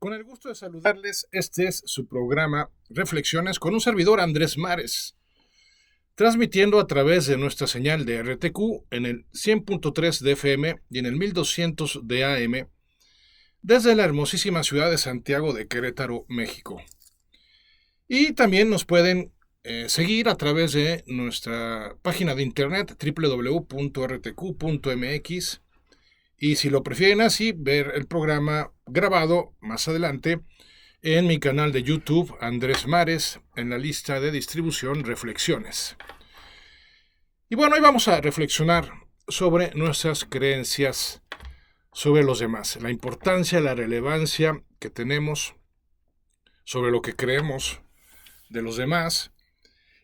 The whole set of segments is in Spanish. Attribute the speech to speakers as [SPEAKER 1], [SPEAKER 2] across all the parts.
[SPEAKER 1] Con el gusto de saludarles, este es su programa Reflexiones con un servidor Andrés Mares, transmitiendo a través de nuestra señal de RTQ en el 100.3 de FM y en el 1200 de AM, desde la hermosísima ciudad de Santiago de Querétaro, México. Y también nos pueden seguir a través de nuestra página de internet www.rtq.mx. Y si lo prefieren así, ver el programa grabado más adelante en mi canal de YouTube, Andrés Mares, en la lista de distribución Reflexiones. Y bueno, hoy vamos a reflexionar sobre nuestras creencias sobre los demás, la importancia, la relevancia que tenemos sobre lo que creemos de los demás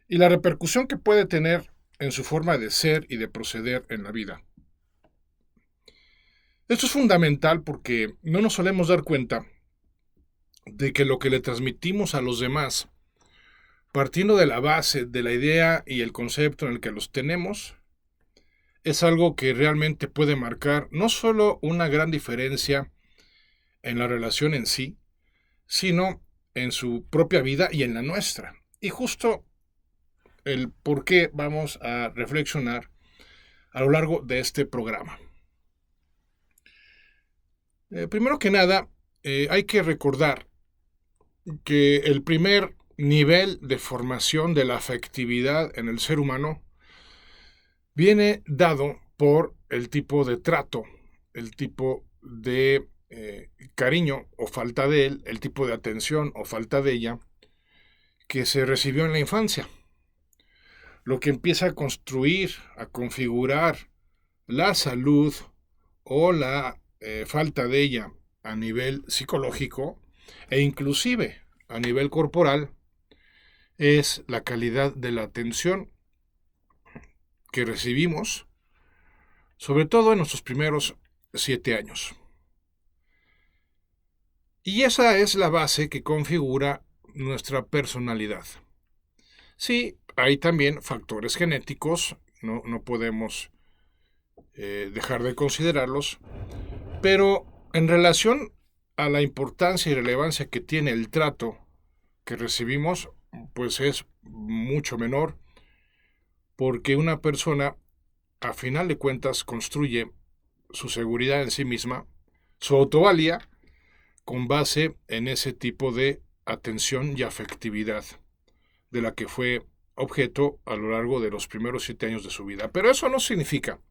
[SPEAKER 1] y la repercusión que puede tener en su forma de ser y de proceder en la vida. Esto es fundamental porque no nos solemos dar cuenta de que lo que le transmitimos a los demás, partiendo de la base, de la idea y el concepto en el que los tenemos, es algo que realmente puede marcar no solo una gran diferencia en la relación en sí, sino en su propia vida y en la nuestra. Y justo el por qué vamos a reflexionar a lo largo de este programa. Primero que nada, hay que recordar que el primer nivel de formación de la afectividad en el ser humano viene dado por el tipo de trato, el tipo de cariño o falta de él, el tipo de atención o falta de ella que se recibió en la infancia. Lo que empieza a construir, a configurar la salud o la falta de ella a nivel psicológico e inclusive a nivel corporal es la calidad de la atención que recibimos, sobre todo en nuestros primeros 7 años. Y esa es la base que configura nuestra personalidad. Sí, hay también factores genéticos, no podemos dejar de considerarlos, pero en relación a la importancia y relevancia que tiene el trato que recibimos, pues es mucho menor, porque una persona, a final de cuentas, construye su seguridad en sí misma, su autovalía, con base en ese tipo de atención y afectividad de la que fue objeto a lo largo de los primeros 7 años de su vida. Pero eso no significa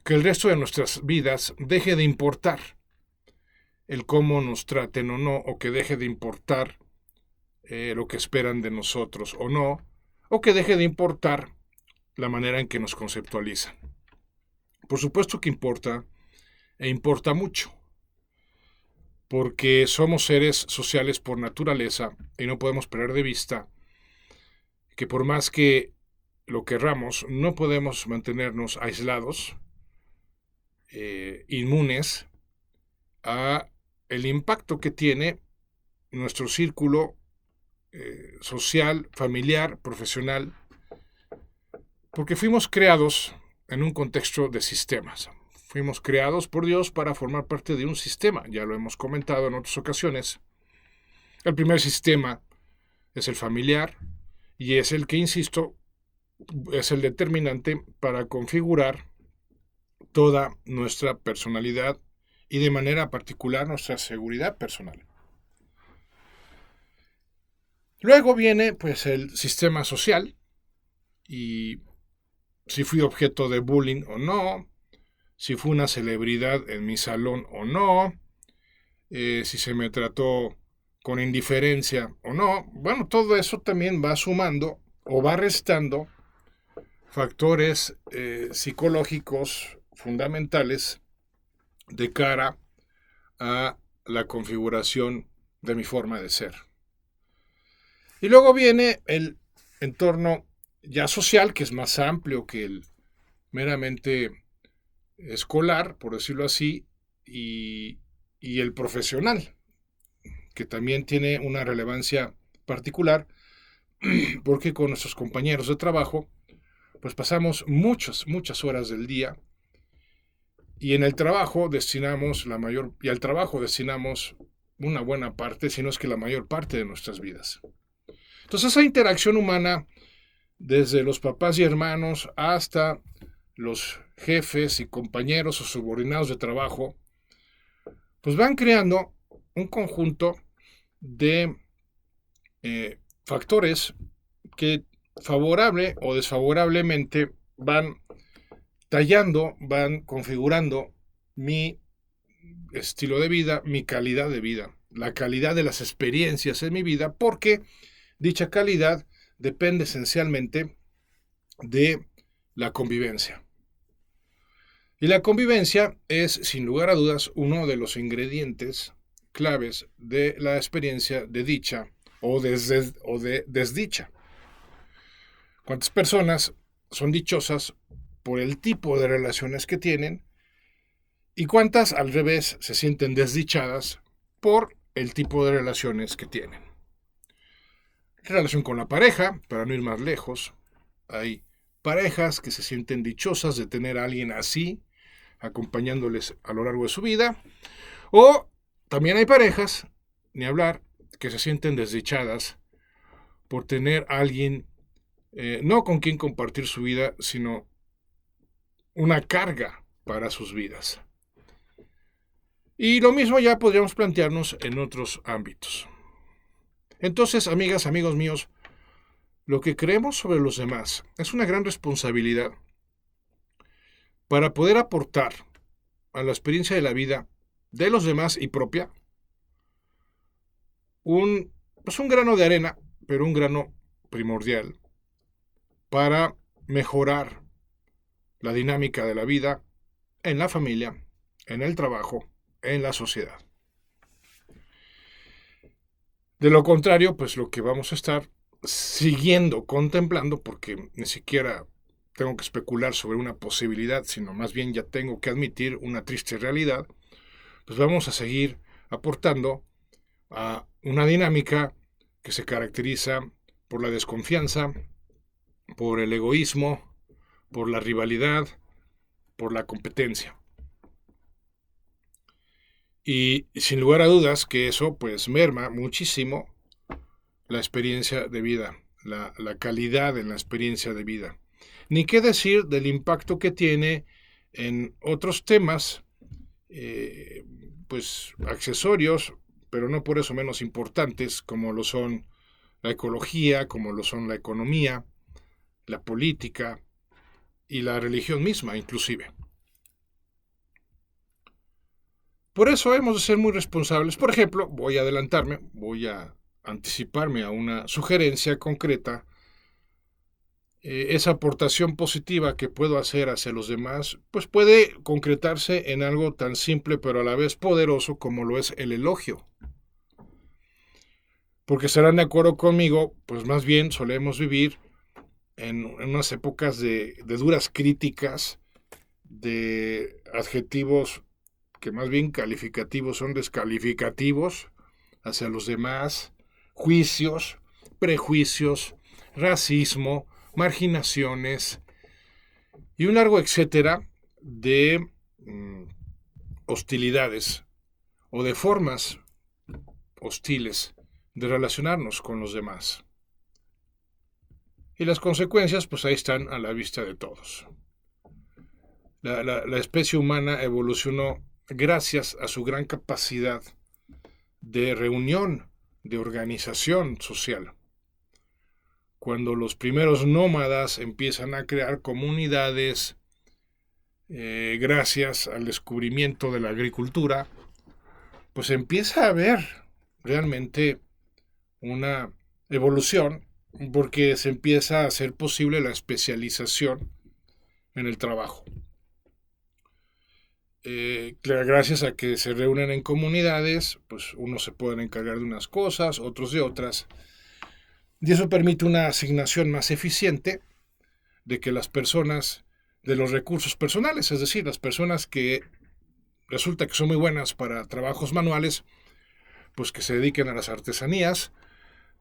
[SPEAKER 1] que el resto de nuestras vidas deje de importar el cómo nos traten o no, o que deje de importar lo que esperan de nosotros o no, o que deje de importar la manera en que nos conceptualizan. Por supuesto que importa, e importa mucho, porque somos seres sociales por naturaleza y no podemos perder de vista que por más que lo querramos, no podemos mantenernos aislados, inmunes a el impacto que tiene nuestro círculo social, familiar, profesional, porque fuimos creados en un contexto de sistemas. Fuimos creados por Dios para formar parte de un sistema, ya lo hemos comentado en otras ocasiones. El primer sistema es el familiar y es el que, insisto, es el determinante para configurar toda nuestra personalidad y de manera particular nuestra seguridad personal. Luego viene pues el sistema social y si fui objeto de bullying o no, si fui una celebridad en mi salón o no, si se me trató con indiferencia o no. Bueno, todo eso también va sumando o va restando factores psicológicos fundamentales de cara a la configuración de mi forma de ser. Y luego viene el entorno ya social, que es más amplio que el meramente escolar, por decirlo así, y el profesional, que también tiene una relevancia particular, porque con nuestros compañeros de trabajo, pues pasamos muchas horas del día, y en el trabajo destinamos una buena parte, si no es que la mayor parte de nuestras vidas. Entonces esa interacción humana, desde los papás y hermanos hasta los jefes y compañeros o subordinados de trabajo, pues van creando un conjunto de factores que favorable o desfavorablemente van tallando, van configurando mi estilo de vida, mi calidad de vida, la calidad de las experiencias en mi vida, porque dicha calidad depende esencialmente de la convivencia. Y la convivencia es, sin lugar a dudas, uno de los ingredientes claves de la experiencia de dicha o de desdicha. ¿Cuántas personas son dichosas por el tipo de relaciones que tienen? ¿Y cuántas, al revés, se sienten desdichadas por el tipo de relaciones que tienen? Relación con la pareja, para no ir más lejos, hay parejas que se sienten dichosas de tener a alguien así, acompañándoles a lo largo de su vida, o también hay parejas, ni hablar, que se sienten desdichadas por tener a alguien no con quien compartir su vida, sino una carga para sus vidas. Y lo mismo ya podríamos plantearnos en otros ámbitos. Entonces, amigas, amigos míos, lo que creemos sobre los demás es una gran responsabilidad para poder aportar a la experiencia de la vida de los demás y propia un grano de arena, pero un grano primordial para mejorar la dinámica de la vida en la familia, en el trabajo, en la sociedad. De lo contrario, pues lo que vamos a estar siguiendo, contemplando, porque ni siquiera tengo que especular sobre una posibilidad, sino más bien ya tengo que admitir una triste realidad, pues vamos a seguir aportando a una dinámica que se caracteriza por la desconfianza, por el egoísmo, por la rivalidad, por la competencia. Y sin lugar a dudas que eso pues merma muchísimo la experiencia de vida, la calidad en la experiencia de vida. Ni qué decir del impacto que tiene en otros temas, pues accesorios, pero no por eso menos importantes, como lo son la ecología, como lo son la economía, la política y la religión misma, inclusive. Por eso hemos de ser muy responsables. Por ejemplo, voy a anticiparme a una sugerencia concreta. Esa aportación positiva que puedo hacer hacia los demás, pues puede concretarse en algo tan simple pero a la vez poderoso como lo es el elogio. Porque estarán de acuerdo conmigo, pues más bien solemos vivir en unas épocas de duras críticas, de adjetivos que más bien calificativos son descalificativos hacia los demás, juicios, prejuicios, racismo, marginaciones y un largo etcétera de hostilidades o de formas hostiles de relacionarnos con los demás. Y las consecuencias, pues ahí están a la vista de todos. La especie humana evolucionó gracias a su gran capacidad de reunión, de organización social. Cuando los primeros nómadas empiezan a crear comunidades, gracias al descubrimiento de la agricultura, pues empieza a haber realmente una evolución, porque se empieza a hacer posible la especialización en el trabajo. Gracias a que se reúnen en comunidades, pues unos se pueden encargar de unas cosas, otros de otras, y eso permite una asignación más eficiente de que las personas, de los recursos personales, es decir, las personas que resulta que son muy buenas para trabajos manuales, pues que se dediquen a las artesanías,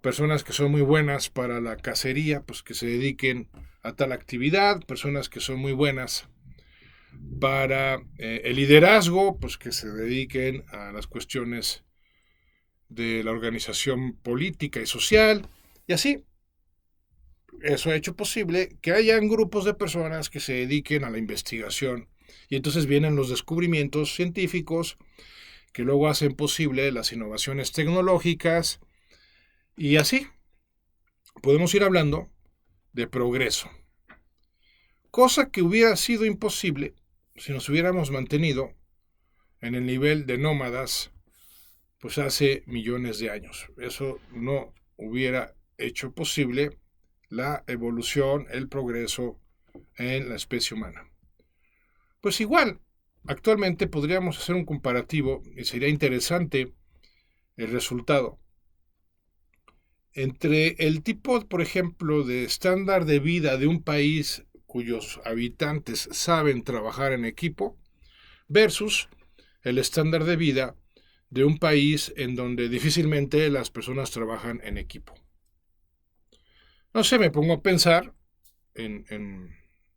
[SPEAKER 1] personas que son muy buenas para la cacería, pues que se dediquen a tal actividad, personas que son muy buenas para el liderazgo, pues que se dediquen a las cuestiones de la organización política y social, y así. Eso ha hecho posible que hayan grupos de personas que se dediquen a la investigación, y entonces vienen los descubrimientos científicos que luego hacen posible las innovaciones tecnológicas, y así podemos ir hablando de progreso, cosa que hubiera sido imposible si nos hubiéramos mantenido en el nivel de nómadas pues hace millones de años. Eso no hubiera hecho posible la evolución, el progreso en la especie humana. Pues igual, actualmente podríamos hacer un comparativo y sería interesante el resultado entre el tipo, por ejemplo, de estándar de vida de un país cuyos habitantes saben trabajar en equipo versus el estándar de vida de un país en donde difícilmente las personas trabajan en equipo. No sé, me pongo a pensar en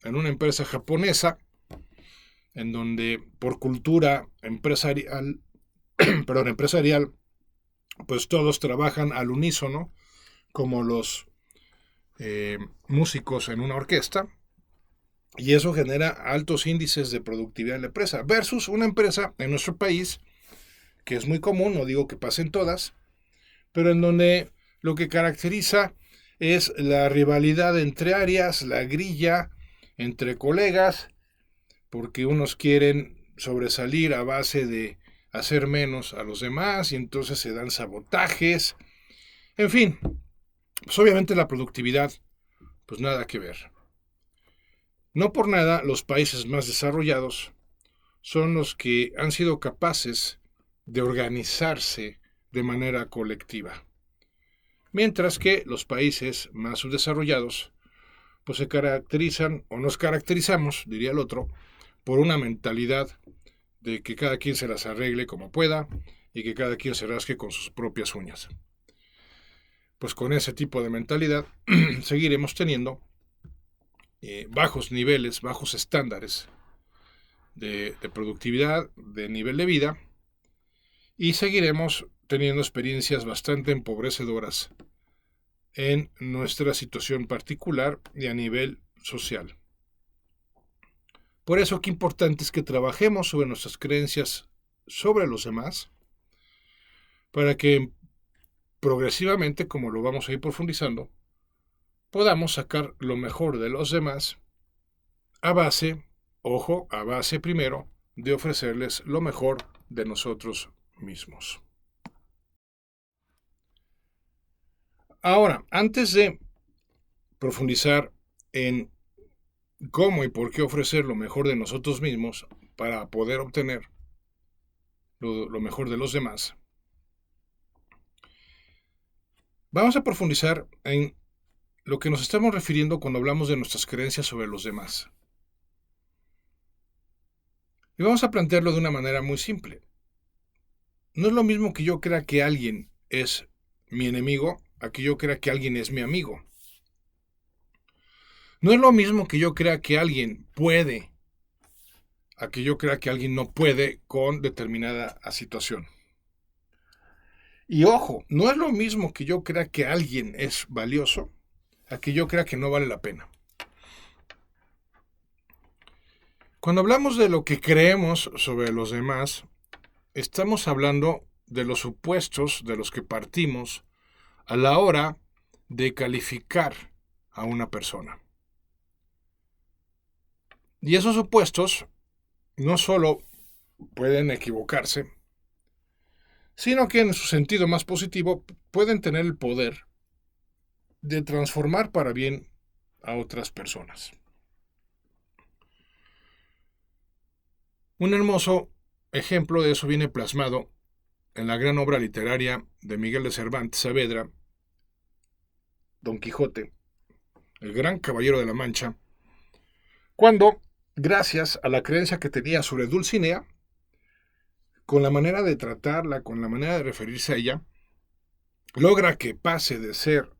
[SPEAKER 1] una empresa japonesa en donde por cultura empresarial, pues todos trabajan al unísono, como los músicos en una orquesta, y eso genera altos índices de productividad en la empresa, versus una empresa en nuestro país, que es muy común, no digo que pasen todas, pero en donde lo que caracteriza es la rivalidad entre áreas, la grilla entre colegas, porque unos quieren sobresalir a base de hacer menos a los demás y entonces se dan sabotajes. En fin, pues obviamente la productividad, pues nada que ver. No por nada los países más desarrollados son los que han sido capaces de organizarse de manera colectiva. Mientras que los países más subdesarrollados pues se caracterizan, o nos caracterizamos, diría el otro, por una mentalidad de que cada quien se las arregle como pueda y que cada quien se rasque con sus propias uñas. Pues con ese tipo de mentalidad seguiremos teniendo bajos niveles, bajos estándares de productividad, de nivel de vida, y seguiremos teniendo experiencias bastante empobrecedoras en nuestra situación particular y a nivel social. Por eso, qué importante es que trabajemos sobre nuestras creencias sobre los demás, para que progresivamente, como lo vamos a ir profundizando, podamos sacar lo mejor de los demás a base, ojo, a base primero, de ofrecerles lo mejor de nosotros mismos. Ahora, antes de profundizar en cómo y por qué ofrecer lo mejor de nosotros mismos para poder obtener lo mejor de los demás, vamos a profundizar en lo que nos estamos refiriendo cuando hablamos de nuestras creencias sobre los demás. Y vamos a plantearlo de una manera muy simple. No es lo mismo que yo crea que alguien es mi enemigo a que yo crea que alguien es mi amigo. No es lo mismo que yo crea que alguien puede a que yo crea que alguien no puede con determinada situación. Y ojo, no es lo mismo que yo crea que alguien es valioso a que yo crea que no vale la pena. Cuando hablamos de lo que creemos sobre los demás, estamos hablando de los supuestos de los que partimos a la hora de calificar a una persona. Y esos supuestos no solo pueden equivocarse, sino que en su sentido más positivo pueden tener el poder de transformar para bien a otras personas. Un hermoso ejemplo de eso viene plasmado en la gran obra literaria de Miguel de Cervantes Saavedra, Don Quijote, el gran caballero de la Mancha, cuando, gracias a la creencia que tenía sobre Dulcinea, con la manera de tratarla, con la manera de referirse a ella, logra que pase de ser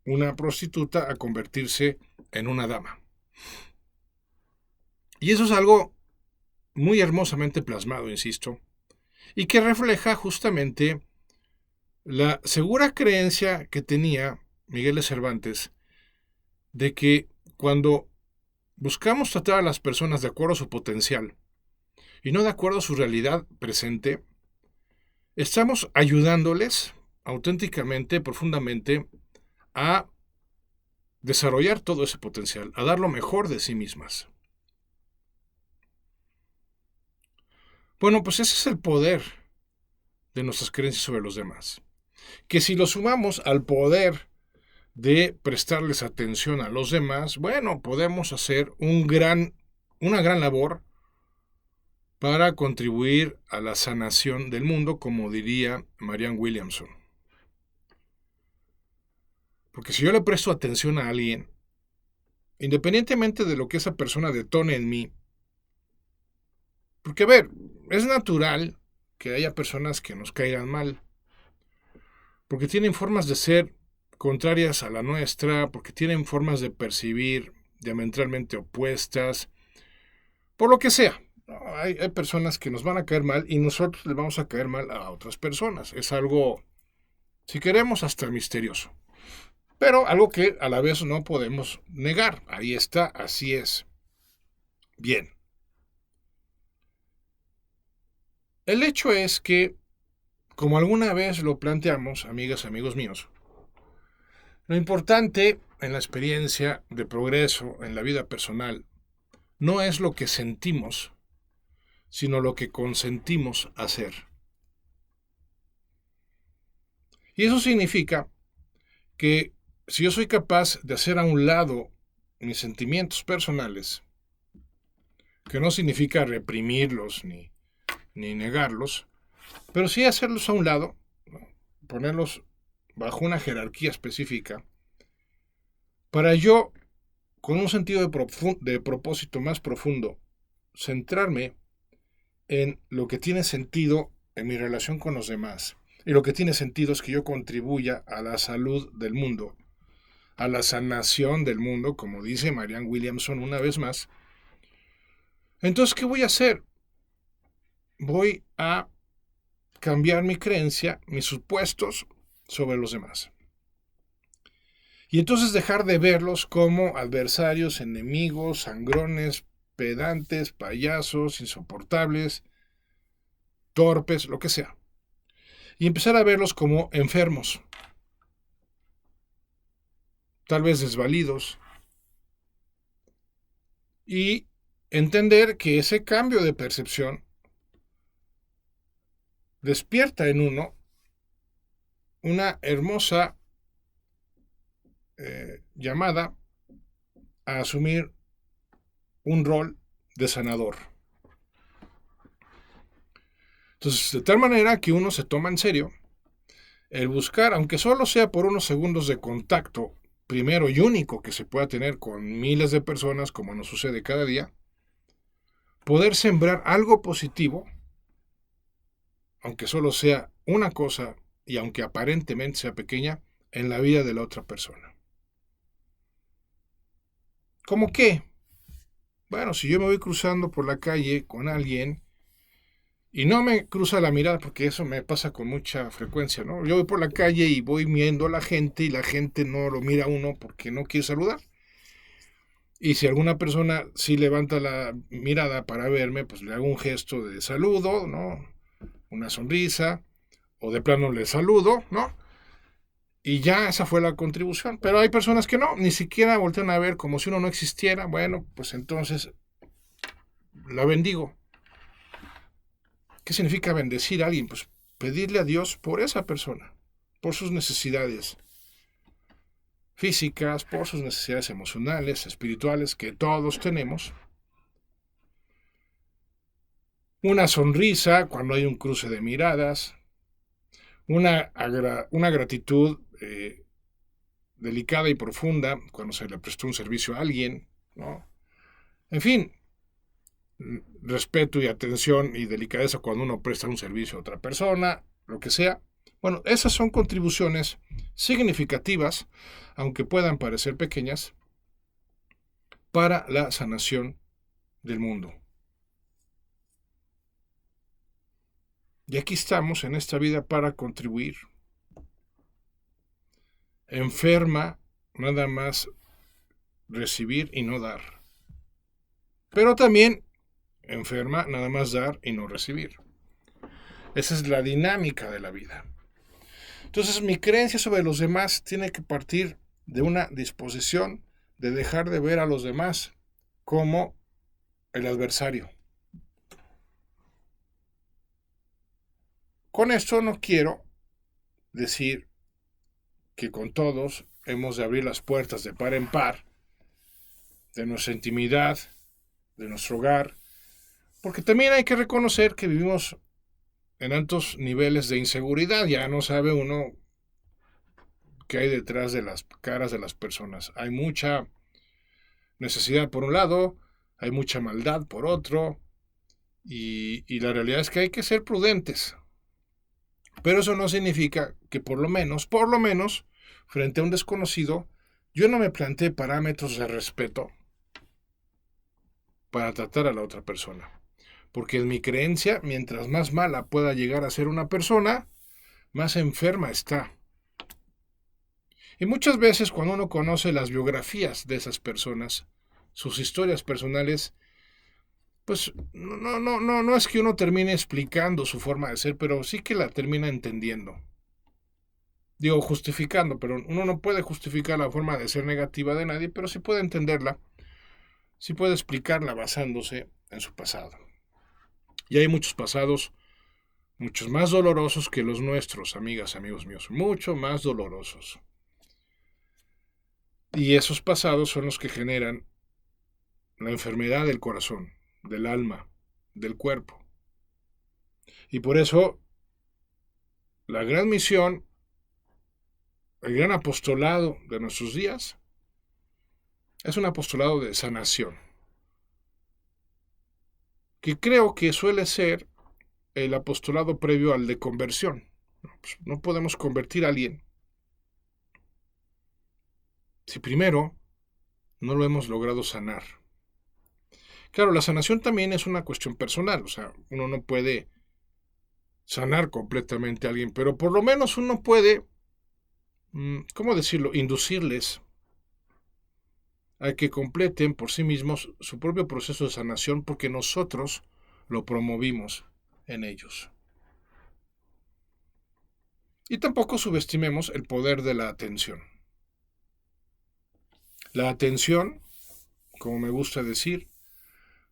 [SPEAKER 1] una prostituta a convertirse en una dama. Y eso es algo muy hermosamente plasmado, insisto, y que refleja justamente La segura creencia que tenía Miguel de Cervantes de que cuando buscamos tratar a las personas de acuerdo a su potencial y no de acuerdo a su realidad presente, estamos ayudándoles auténticamente, profundamente, a desarrollar todo ese potencial, a dar lo mejor de sí mismas. Bueno, pues ese es el poder de nuestras creencias sobre los demás. Que si lo sumamos al poder de prestarles atención a los demás, bueno, podemos hacer una gran labor para contribuir a la sanación del mundo, como diría Marianne Williamson. Porque si yo le presto atención a alguien, independientemente de lo que esa persona detone en mí, porque a ver, es natural que haya personas que nos caigan mal, porque tienen formas de ser contrarias a la nuestra, porque tienen formas de percibir diametralmente opuestas, por lo que sea. Hay personas que nos van a caer mal y nosotros les vamos a caer mal a otras personas. Es algo, si queremos, hasta misterioso. Pero algo que a la vez no podemos negar. Ahí está, así es. Bien. El hecho es que, como alguna vez lo planteamos, amigas, amigos míos, lo importante en la experiencia de progreso en la vida personal no es lo que sentimos, sino lo que consentimos hacer. Y eso significa que si yo soy capaz de hacer a un lado mis sentimientos personales, que no significa reprimirlos ni negarlos, pero sí hacerlos a un lado, ¿no? Ponerlos bajo una jerarquía específica, para yo, con un sentido de propósito más profundo, centrarme en lo que tiene sentido en mi relación con los demás. Y lo que tiene sentido es que yo contribuya a la salud del mundo, a la sanación del mundo, como dice Marianne Williamson una vez más. Entonces, ¿qué voy a hacer? Voy a cambiar mi creencia, mis supuestos sobre los demás. Y entonces dejar de verlos como adversarios, enemigos, sangrones, pedantes, payasos, insoportables, torpes, lo que sea. Y empezar a verlos como enfermos, tal vez desvalidos. Y entender que ese cambio de percepción despierta en uno una hermosa llamada a asumir un rol de sanador. Entonces, de tal manera que uno se toma en serio el buscar, aunque solo sea por unos segundos de contacto primero y único que se pueda tener con miles de personas, como nos sucede cada día, poder sembrar algo positivo, aunque solo sea una cosa y aunque aparentemente sea pequeña, en la vida de la otra persona. ¿Cómo qué? Bueno, si yo me voy cruzando por la calle con alguien y no me cruza la mirada, porque eso me pasa con mucha frecuencia, ¿no? Yo voy por la calle y voy viendo a la gente y la gente no lo mira a uno porque no quiere saludar. Y si alguna persona sí levanta la mirada para verme, pues le hago un gesto de saludo, ¿no? Una sonrisa, o de plano le saludo, ¿no? Y ya esa fue la contribución. Pero hay personas que no, ni siquiera voltean a ver como si uno no existiera. Bueno, pues entonces la bendigo. ¿Qué significa bendecir a alguien? Pues pedirle a Dios por esa persona, por sus necesidades físicas, por sus necesidades emocionales, espirituales, que todos tenemos. Una sonrisa cuando hay un cruce de miradas, una gratitud delicada y profunda cuando se le prestó un servicio a alguien, ¿no? En fin, respeto y atención y delicadeza cuando uno presta un servicio a otra persona, lo que sea. Bueno, esas son contribuciones significativas, aunque puedan parecer pequeñas, para la sanación del mundo. Y aquí estamos en esta vida para contribuir, Enferma nada más recibir y no dar. Pero también enferma nada más dar y no recibir. Esa es la dinámica de la vida. Entonces mi creencia sobre los demás tiene que partir de una disposición de dejar de ver a los demás como el adversario. Con esto no quiero decir que con todos hemos de abrir las puertas de par en par de nuestra intimidad, de nuestro hogar, porque también hay que reconocer que vivimos en altos niveles de inseguridad. Ya no sabe uno qué hay detrás de las caras de las personas. Hay mucha necesidad por un lado, hay mucha maldad por otro, y la realidad es que hay que ser prudentes. Pero eso no significa que por lo menos, frente a un desconocido, yo no me planteé parámetros de respeto para tratar a la otra persona. Porque en mi creencia, mientras más mala pueda llegar a ser una persona, más enferma está. Y muchas veces cuando uno conoce las biografías de esas personas, sus historias personales, pues no es que uno termine explicando su forma de ser, pero sí que la termina entendiendo. Digo, justificando, pero uno no puede justificar la forma de ser negativa de nadie, pero sí puede entenderla, sí puede explicarla basándose en su pasado. Y hay muchos pasados, muchos más dolorosos que los nuestros, amigas, amigos míos, mucho más dolorosos. Y esos pasados son los que generan la enfermedad del corazón, del alma, del cuerpo. Y por eso, la gran misión, el gran apostolado de nuestros días, es un apostolado de sanación, que creo que suele ser el apostolado previo al de conversión. No podemos convertir a alguien si primero no lo hemos logrado sanar. Claro, la sanación también es una cuestión personal, o sea, uno no puede sanar completamente a alguien, pero por lo menos uno puede, ¿cómo decirlo?, inducirles a que completen por sí mismos su propio proceso de sanación porque nosotros lo promovimos en ellos. Y tampoco subestimemos el poder de la atención. La atención, como me gusta decir,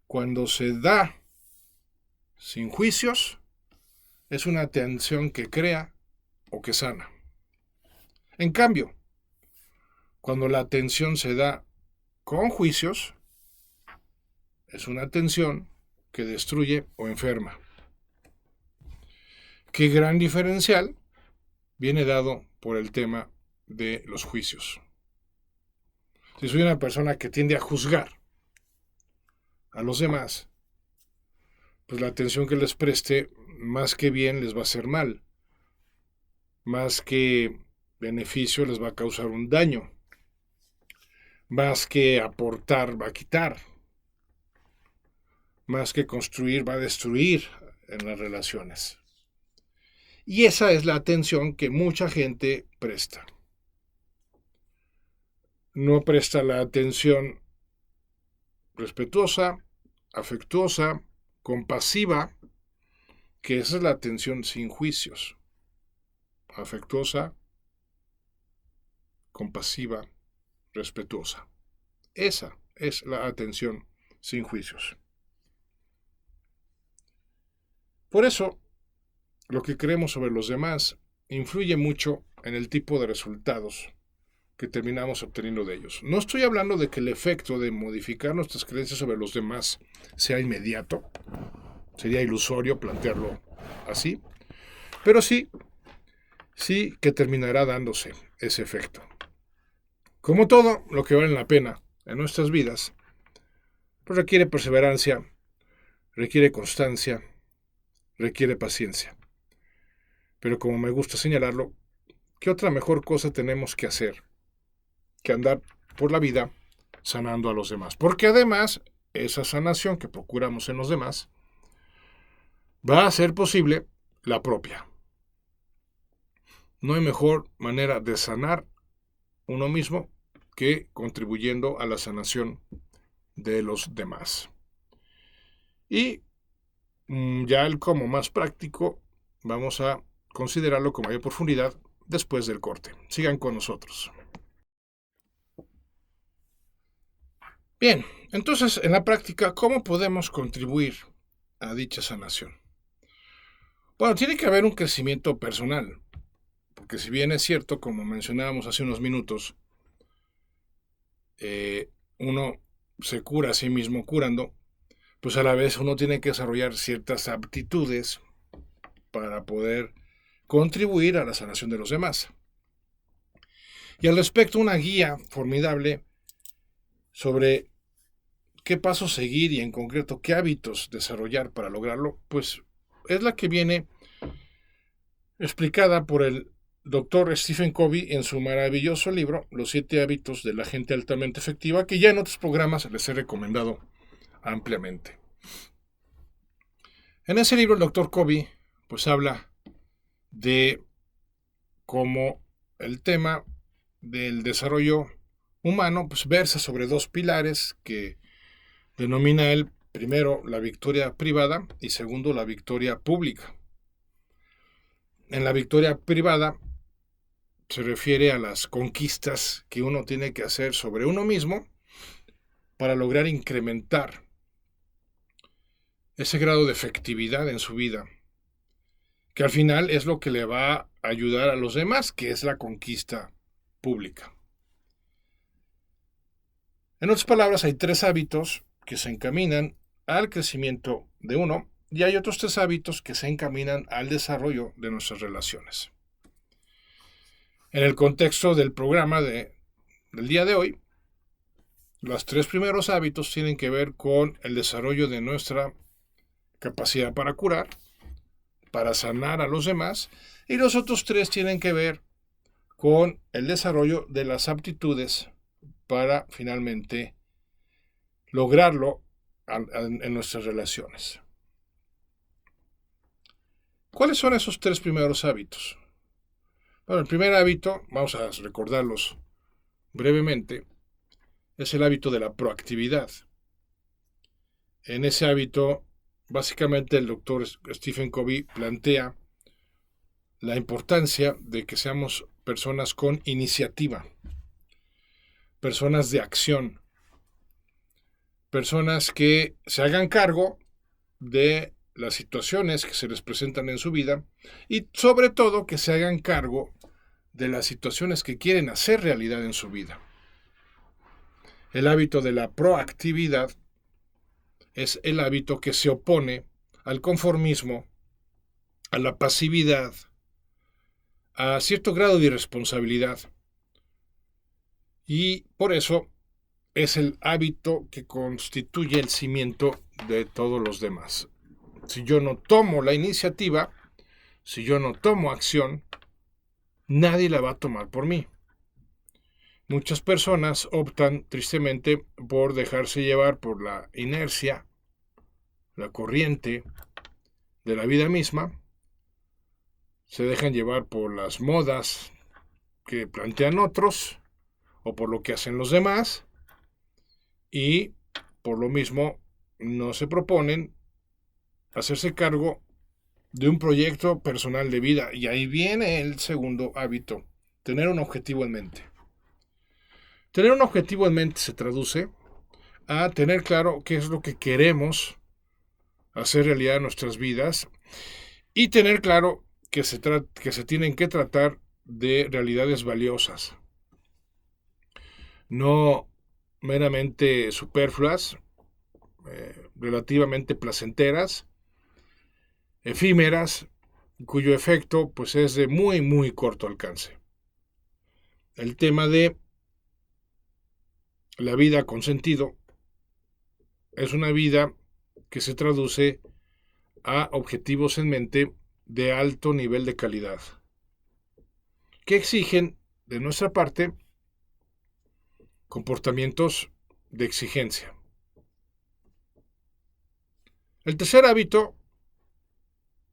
[SPEAKER 1] cuando se da sin juicios, es una atención que crea o que sana. En cambio, cuando la atención se da con juicios, es una atención que destruye o enferma. Qué gran diferencial viene dado por el tema de los juicios. Si soy una persona que tiende a juzgar a los demás, pues la atención que les preste, más que bien, les va a hacer mal. Más que beneficio, les va a causar un daño. Más que aportar, va a quitar. Más que construir, va a destruir en las relaciones. Y esa es la atención que mucha gente presta. No presta la atención respetuosa, afectuosa, compasiva, que esa es la atención sin juicios. Afectuosa, compasiva, respetuosa. Esa es la atención sin juicios. Por eso, lo que creemos sobre los demás influye mucho en el tipo de resultados que terminamos obteniendo de ellos. No estoy hablando de que el efecto de modificar nuestras creencias sobre los demás sea inmediato. Sería ilusorio plantearlo así. Pero sí que terminará dándose ese efecto. Como todo lo que vale la pena en nuestras vidas, pues requiere perseverancia, requiere constancia, requiere paciencia. Pero como me gusta señalarlo, ¿qué otra mejor cosa tenemos que hacer que andar por la vida sanando a los demás? Porque además, esa sanación que procuramos en los demás va a hacer posible la propia. No hay mejor manera de sanar uno mismo que contribuyendo a la sanación de los demás. Y ya el cómo más práctico vamos a considerarlo con mayor profundidad después del corte. Sigan con nosotros. Bien, entonces en la práctica, ¿cómo podemos contribuir a dicha sanación? Bueno, tiene que haber un crecimiento personal, porque si bien es cierto, como mencionábamos hace unos minutos, uno se cura a sí mismo curando, pues a la vez uno tiene que desarrollar ciertas aptitudes para poder contribuir a la sanación de los demás. Y al respecto, una guía formidable sobre qué pasos seguir y en concreto qué hábitos desarrollar para lograrlo, pues es la que viene explicada por el doctor Stephen Covey en su maravilloso libro Los 7 hábitos de la gente altamente efectiva, que ya en otros programas les he recomendado ampliamente. En ese libro el doctor Covey pues habla de cómo el tema del desarrollo humano pues versa sobre 2 pilares que denomina él, primero, la victoria privada y segundo, la victoria pública. En la victoria privada se refiere a las conquistas que uno tiene que hacer sobre uno mismo para lograr incrementar ese grado de efectividad en su vida, que al final es lo que le va a ayudar a los demás, que es la conquista pública. En otras palabras, hay 3 hábitos que se encaminan al crecimiento de uno y hay otros 3 hábitos que se encaminan al desarrollo de nuestras relaciones. En el contexto del programa del día de hoy, los 3 primeros hábitos tienen que ver con el desarrollo de nuestra capacidad para curar, para sanar a los demás, y los otros 3 tienen que ver con el desarrollo de las aptitudes para finalmente lograrlo en nuestras relaciones. ¿Cuáles son esos 3 primeros hábitos? Bueno, el primer hábito, vamos a recordarlos brevemente, es el hábito de la proactividad. En ese hábito, básicamente el doctor Stephen Covey plantea la importancia de que seamos personas con iniciativa, personas de acción, personas que se hagan cargo de las situaciones que se les presentan en su vida y sobre todo que se hagan cargo de las situaciones que quieren hacer realidad en su vida. El hábito de la proactividad es el hábito que se opone al conformismo, a la pasividad, a cierto grado de irresponsabilidad. Y por eso es el hábito que constituye el cimiento de todos los demás. Si yo no tomo la iniciativa, si yo no tomo acción, nadie la va a tomar por mí. Muchas personas optan tristemente por dejarse llevar por la inercia, la corriente de la vida misma, se dejan llevar por las modas que plantean otros o por lo que hacen los demás y por lo mismo no se proponen hacerse cargo de un proyecto personal de vida. Y ahí viene el segundo hábito, tener un objetivo en mente. Tener un objetivo en mente se traduce a tener claro qué es lo que queremos hacer realidad en nuestras vidas y tener claro que se tienen que tratar de realidades valiosas, no meramente superfluas, relativamente placenteras, efímeras, cuyo efecto pues es de muy muy corto alcance. El tema de la vida con sentido es una vida que se traduce a objetivos en mente de alto nivel de calidad, que exigen de nuestra parte comportamientos de exigencia. El tercer hábito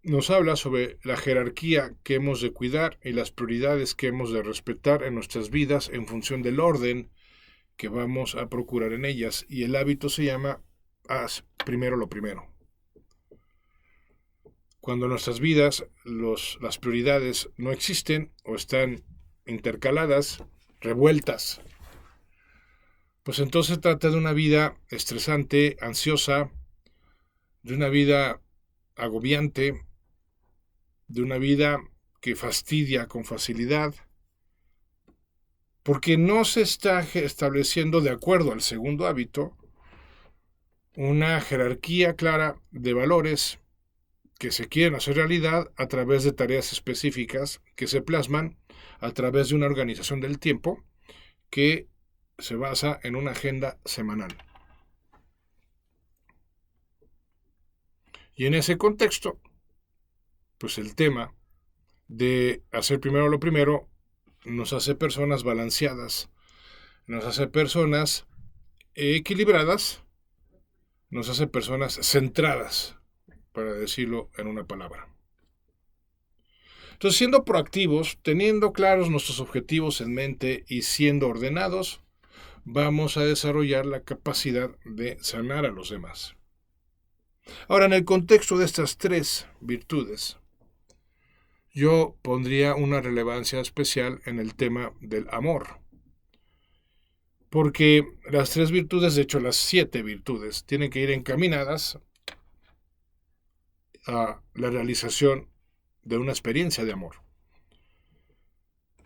[SPEAKER 1] nos habla sobre la jerarquía que hemos de cuidar y las prioridades que hemos de respetar en nuestras vidas en función del orden que vamos a procurar en ellas. Y el hábito se llama haz primero lo primero. Cuando en nuestras vidas las prioridades no existen o están intercaladas, revueltas, pues entonces trata de una vida estresante, ansiosa, de una vida agobiante, de una vida que fastidia con facilidad, porque no se está estableciendo, de acuerdo al segundo hábito, una jerarquía clara de valores que se quieren hacer realidad a través de tareas específicas que se plasman a través de una organización del tiempo que se basa en una agenda semanal. Y en ese contexto, pues el tema de hacer primero lo primero nos hace personas balanceadas, nos hace personas equilibradas, nos hace personas centradas, para decirlo en una palabra. Entonces, siendo proactivos, teniendo claros nuestros objetivos en mente y siendo ordenados, vamos a desarrollar la capacidad de sanar a los demás. Ahora, en el contexto de estas tres virtudes, yo pondría una relevancia especial en el tema del amor. Porque las tres virtudes, de hecho las 7 virtudes, tienen que ir encaminadas a la realización de una experiencia de amor.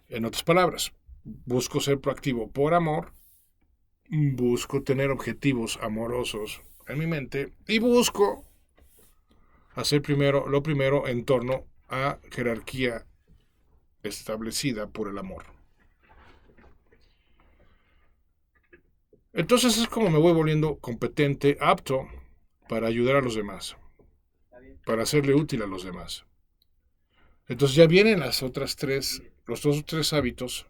[SPEAKER 1] En otras palabras, busco ser proactivo por amor, busco tener objetivos amorosos en mi mente y busco hacer lo primero en torno a jerarquía establecida por el amor. Entonces es como me voy volviendo competente, apto para ayudar a los demás, para serle útil a los demás. Entonces ya vienen los otros tres hábitos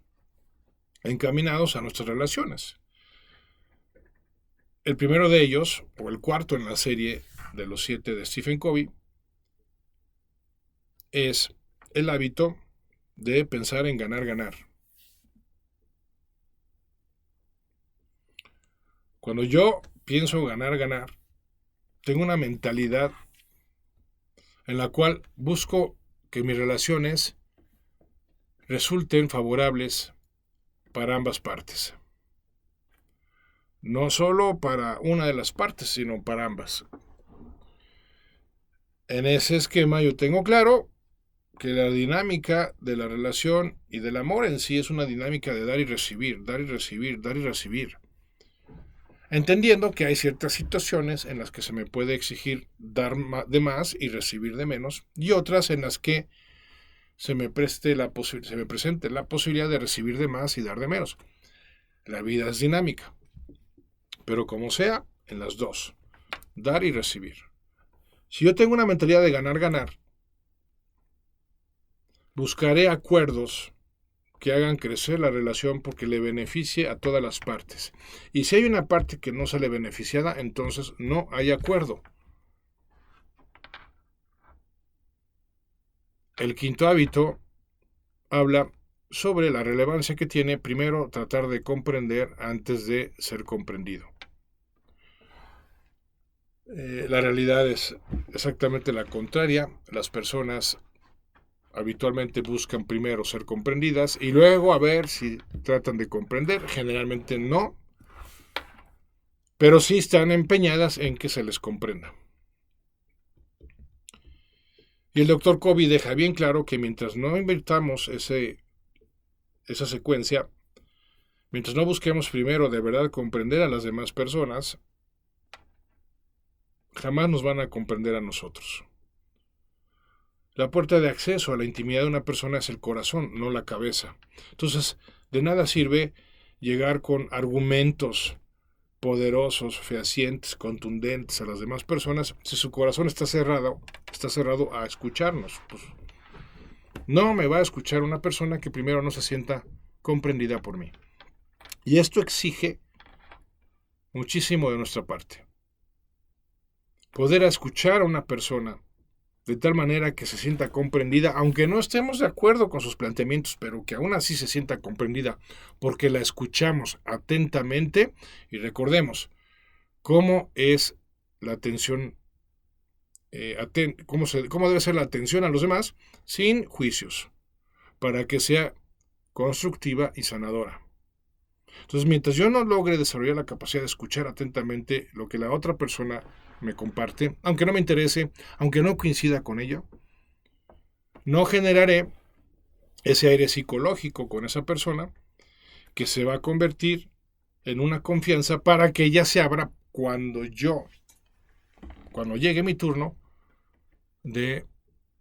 [SPEAKER 1] encaminados a nuestras relaciones. El primero de ellos, o el cuarto en la serie de los 7 de Stephen Covey, es el hábito de pensar en ganar. Cuando yo pienso ganar, tengo una mentalidad en la cual busco que mis relaciones resulten favorables para ambas partes. No solo para una de las partes, sino para ambas. En ese esquema yo tengo claro que la dinámica de la relación y del amor en sí es una dinámica de dar y recibir, dar y recibir, dar y recibir. Entendiendo que hay ciertas situaciones en las que se me puede exigir dar de más y recibir de menos, y otras en las que se me presente la posibilidad de recibir de más y dar de menos. La vida es dinámica, pero como sea, en las dos, dar y recibir. Si yo tengo una mentalidad de ganar, buscaré acuerdos que hagan crecer la relación porque le beneficie a todas las partes. Y si hay una parte que no sale beneficiada, entonces no hay acuerdo. El quinto hábito habla sobre la relevancia que tiene primero tratar de comprender antes de ser comprendido. La realidad es exactamente la contraria. Las personas habitualmente buscan primero ser comprendidas y luego a ver si tratan de comprender. Generalmente no, pero sí están empeñadas en que se les comprenda. Y el doctor Covey deja bien claro que mientras no invirtamos esa secuencia, mientras no busquemos primero de verdad comprender a las demás personas, jamás nos van a comprender a nosotros. La puerta de acceso a la intimidad de una persona es el corazón, no la cabeza. Entonces, de nada sirve llegar con argumentos poderosos, fehacientes, contundentes a las demás personas si su corazón está cerrado a escucharnos. Pues, no me va a escuchar una persona que primero no se sienta comprendida por mí. Y esto exige muchísimo de nuestra parte. Poder escuchar a una persona de tal manera que se sienta comprendida, aunque no estemos de acuerdo con sus planteamientos, pero que aún así se sienta comprendida, porque la escuchamos atentamente. Y recordemos cómo es la atención, cómo debe ser la atención a los demás, sin juicios, para que sea constructiva y sanadora. Entonces, mientras yo no logre desarrollar la capacidad de escuchar atentamente lo que la otra persona me comparte, aunque no me interese, aunque no coincida con ello, no generaré ese aire psicológico con esa persona que se va a convertir en una confianza para que ella se abra cuando llegue mi turno de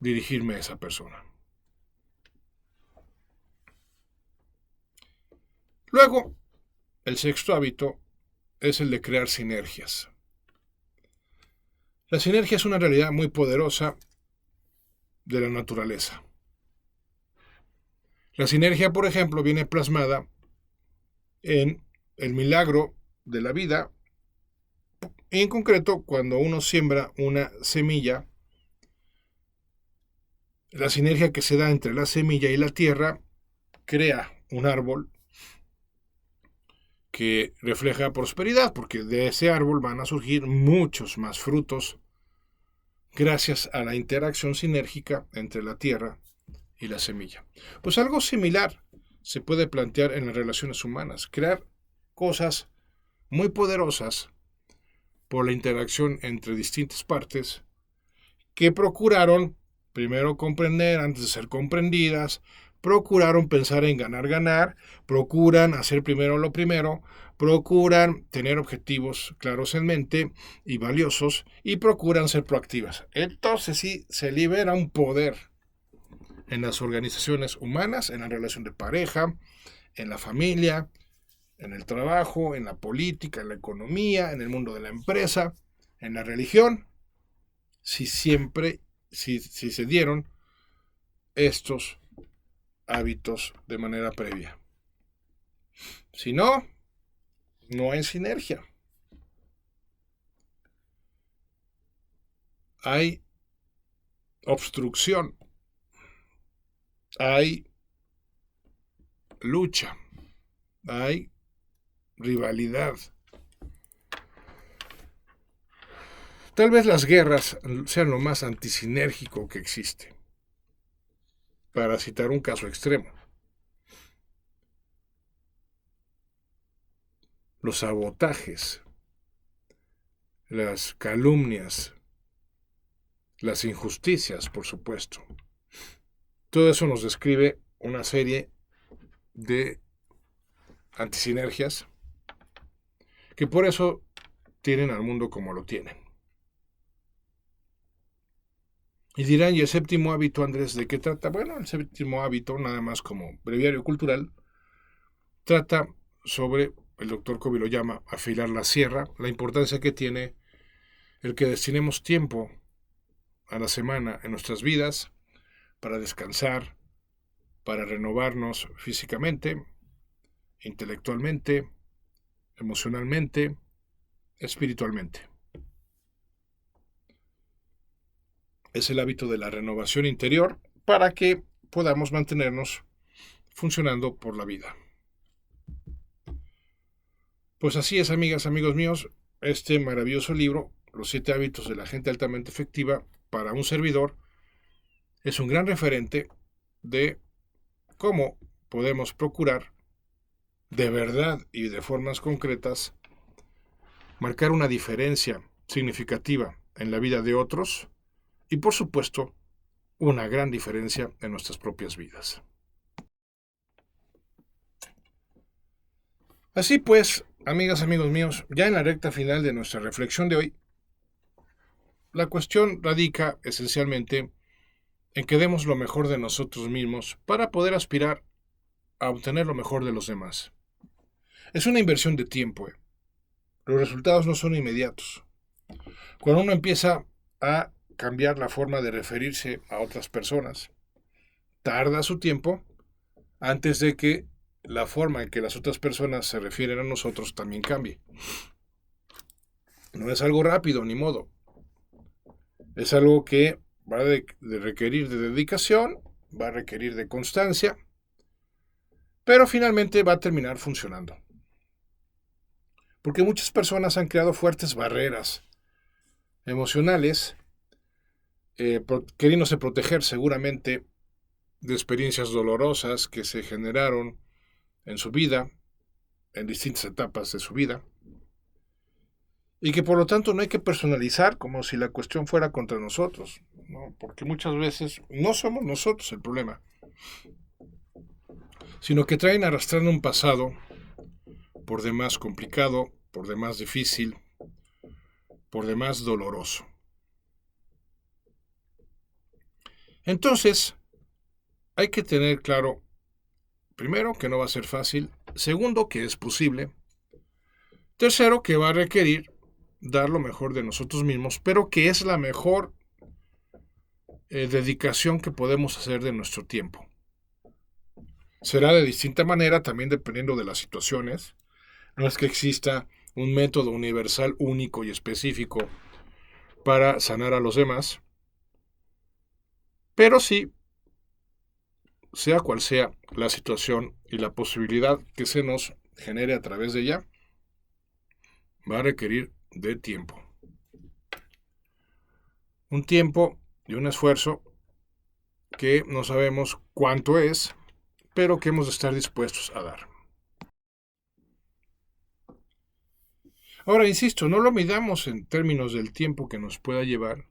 [SPEAKER 1] dirigirme a esa persona. Luego, el sexto hábito es el de crear sinergias. La sinergia es una realidad muy poderosa de la naturaleza. La sinergia, por ejemplo, viene plasmada en el milagro de la vida, y en concreto cuando uno siembra una semilla, la sinergia que se da entre la semilla y la tierra crea un árbol que refleja prosperidad, porque de ese árbol van a surgir muchos más frutos gracias a la interacción sinérgica entre la tierra y la semilla. Pues algo similar se puede plantear en las relaciones humanas, crear cosas muy poderosas por la interacción entre distintas partes que procuraron primero comprender antes de ser comprendidas, procuraron pensar en ganar, procuran hacer primero lo primero, procuran tener objetivos claros en mente y valiosos y procuran ser proactivas. Entonces sí, se libera un poder en las organizaciones humanas, en la relación de pareja, en la familia, en el trabajo, en la política, en la economía, en el mundo de la empresa, en la religión, si se dieron estos hábitos de manera previa. Si no, no hay sinergia. Hay obstrucción. Hay lucha. Hay rivalidad. Tal vez las guerras sean lo más antisinérgico que existe, para citar un caso extremo. Los sabotajes, las calumnias, las injusticias, por supuesto. Todo eso nos describe una serie de antisinergias que por eso tienen al mundo como lo tienen. Y dirán, ¿y el séptimo hábito, Andrés, de qué trata? Bueno, el séptimo hábito, nada más como breviario cultural, trata sobre, el doctor Covey lo llama, afilar la sierra, la importancia que tiene el que destinemos tiempo a la semana en nuestras vidas para descansar, para renovarnos físicamente, intelectualmente, emocionalmente, espiritualmente. Es el hábito de la renovación interior para que podamos mantenernos funcionando por la vida. Pues así es, amigas, amigos míos, este maravilloso libro, Los 7 hábitos de la gente altamente efectiva, para un servidor, es un gran referente de cómo podemos procurar de verdad y de formas concretas marcar una diferencia significativa en la vida de otros y, por supuesto, una gran diferencia en nuestras propias vidas. Así pues, amigas, amigos míos, ya en la recta final de nuestra reflexión de hoy, la cuestión radica esencialmente en que demos lo mejor de nosotros mismos para poder aspirar a obtener lo mejor de los demás. Es una inversión de tiempo. Los resultados no son inmediatos. Cuando uno empieza a cambiar la forma de referirse a otras personas, tarda su tiempo antes de que la forma en que las otras personas se refieren a nosotros también cambie. No es algo rápido, ni modo. Es algo que va de requerir de dedicación, va a requerir de constancia, pero finalmente va a terminar funcionando. Porque muchas personas han creado fuertes barreras emocionales, queriéndose proteger seguramente de experiencias dolorosas que se generaron en su vida, en distintas etapas de su vida, y que por lo tanto no hay que personalizar como si la cuestión fuera contra nosotros, ¿no? Porque muchas veces no somos nosotros el problema, sino que traen arrastrando un pasado por demás complicado, por demás difícil, por demás doloroso. Entonces, hay que tener claro, primero, que no va a ser fácil, segundo, que es posible, tercero, que va a requerir dar lo mejor de nosotros mismos, pero que es la mejor dedicación que podemos hacer de nuestro tiempo. Será de distinta manera también dependiendo de las situaciones. No es que exista un método universal, único y específico para sanar a los demás, pero sí, sea cual sea la situación y la posibilidad que se nos genere a través de ella, va a requerir de tiempo. Un tiempo y un esfuerzo que no sabemos cuánto es, pero que hemos de estar dispuestos a dar. Ahora, insisto, no lo midamos en términos del tiempo que nos pueda llevar,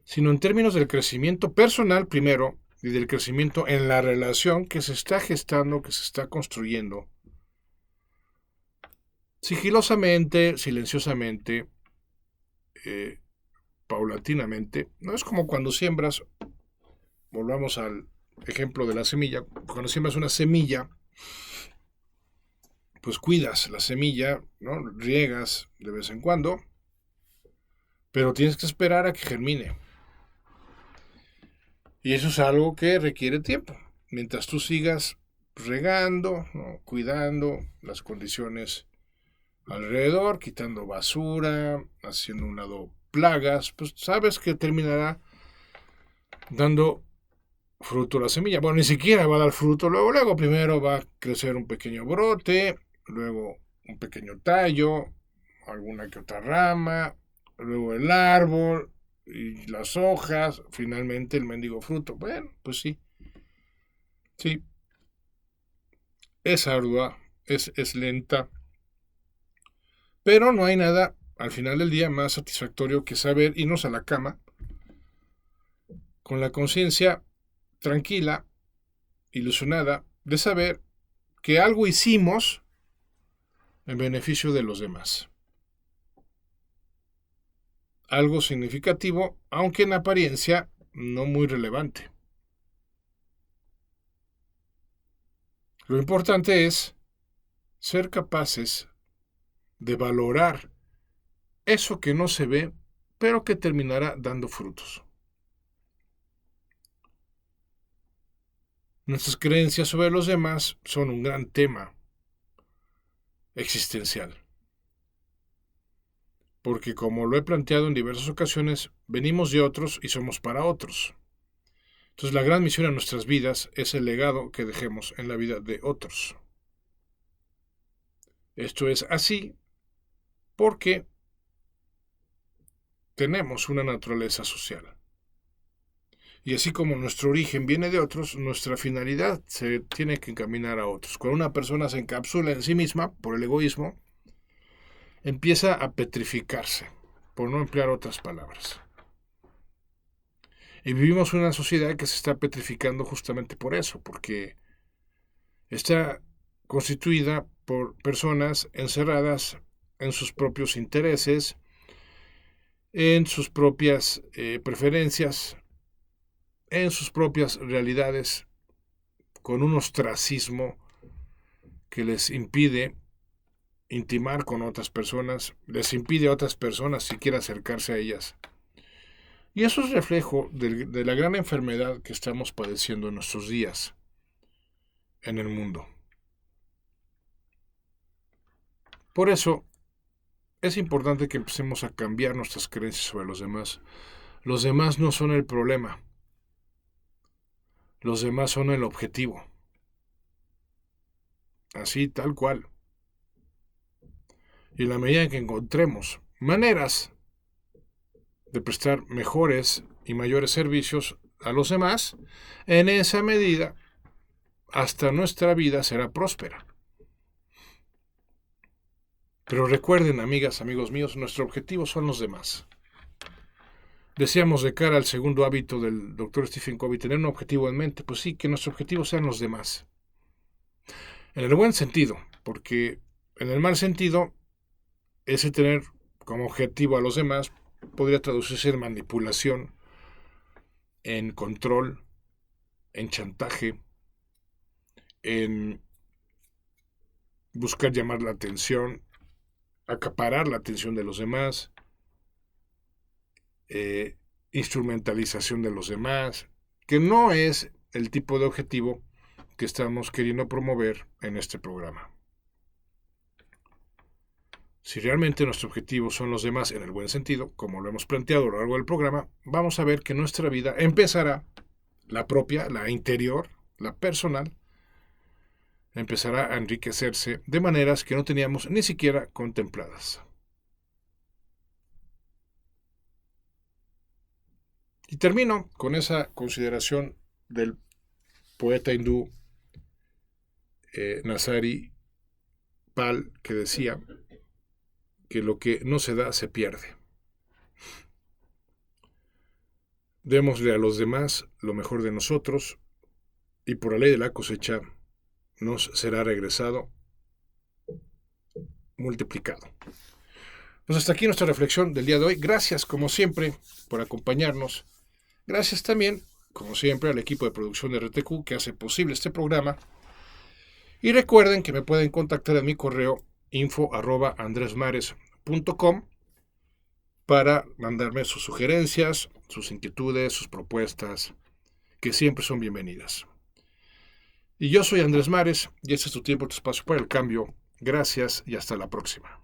[SPEAKER 1] sino en términos del crecimiento personal primero y del crecimiento en la relación que se está gestando, que se está construyendo, sigilosamente, silenciosamente, paulatinamente. No es como cuando siembras, volvamos al ejemplo de la semilla, cuando siembras una semilla, pues cuidas la semilla, ¿no? Riegas de vez en cuando, pero tienes que esperar a que germine. Y eso es algo que requiere tiempo. Mientras tú sigas regando, ¿no? Cuidando las condiciones alrededor, quitando basura, haciendo un lado plagas, pues sabes que terminará dando fruto la semilla. Bueno, ni siquiera va a dar fruto luego. Primero va a crecer un pequeño brote, luego un pequeño tallo, alguna que otra rama, luego el árbol y las hojas, finalmente el mendigo fruto. Bueno, pues sí. Sí. Es ardua, es lenta, pero no hay nada al final del día más satisfactorio que saber irnos a la cama con la conciencia tranquila, ilusionada, de saber que algo hicimos en beneficio de los demás. Algo significativo, aunque en apariencia no muy relevante. Lo importante es ser capaces de valorar eso que no se ve, pero que terminará dando frutos. Nuestras creencias sobre los demás son un gran tema existencial. Porque como lo he planteado en diversas ocasiones, venimos de otros y somos para otros. Entonces la gran misión en nuestras vidas es el legado que dejemos en la vida de otros. Esto es así porque tenemos una naturaleza social. Y así como nuestro origen viene de otros, nuestra finalidad se tiene que encaminar a otros. Cuando una persona se encapsula en sí misma por el egoísmo, empieza a petrificarse, por no emplear otras palabras. Y vivimos una sociedad que se está petrificando justamente por eso, porque está constituida por personas encerradas en sus propios intereses, en sus propias preferencias, en sus propias realidades, con un ostracismo que les impide intimar con otras personas, les impide a otras personas siquiera acercarse a ellas. Y eso es reflejo de la gran enfermedad que estamos padeciendo en nuestros días en el mundo. Por eso es importante que empecemos a cambiar nuestras creencias sobre los demás, Los demás no son el problema. Los demás son el objetivo. Así, tal cual. Y en la medida en que encontremos maneras de prestar mejores y mayores servicios a los demás, en esa medida hasta nuestra vida será próspera. Pero recuerden, amigas, amigos míos, nuestro objetivo son los demás. Decíamos de cara al segundo hábito del Dr. Stephen Covey, tener un objetivo en mente. Pues sí, que nuestro objetivo sean los demás. En el buen sentido, porque en el mal sentido, ese tener como objetivo a los demás podría traducirse en manipulación, en control, en chantaje, en buscar llamar la atención, acaparar la atención de los demás, instrumentalización de los demás, que no es el tipo de objetivo que estamos queriendo promover en este programa. Si realmente nuestro objetivo son los demás en el buen sentido, como lo hemos planteado a lo largo del programa, vamos a ver que nuestra vida empezará, la propia, la interior, la personal, empezará a enriquecerse de maneras que no teníamos ni siquiera contempladas. Y termino con esa consideración del poeta hindú Nasari Pal, que decía que lo que no se da se pierde. Démosle a los demás lo mejor de nosotros y por la ley de la cosecha nos será regresado multiplicado. Pues hasta aquí nuestra reflexión del día de hoy. Gracias, como siempre, por acompañarnos. Gracias también, como siempre, al equipo de producción de RTQ que hace posible este programa. Y recuerden que me pueden contactar en mi correo info@andresmares.com para mandarme sus sugerencias, sus inquietudes, sus propuestas, que siempre son bienvenidas. Y yo soy Andrés Mares, y este es tu tiempo, tu espacio para el cambio. Gracias y hasta la próxima.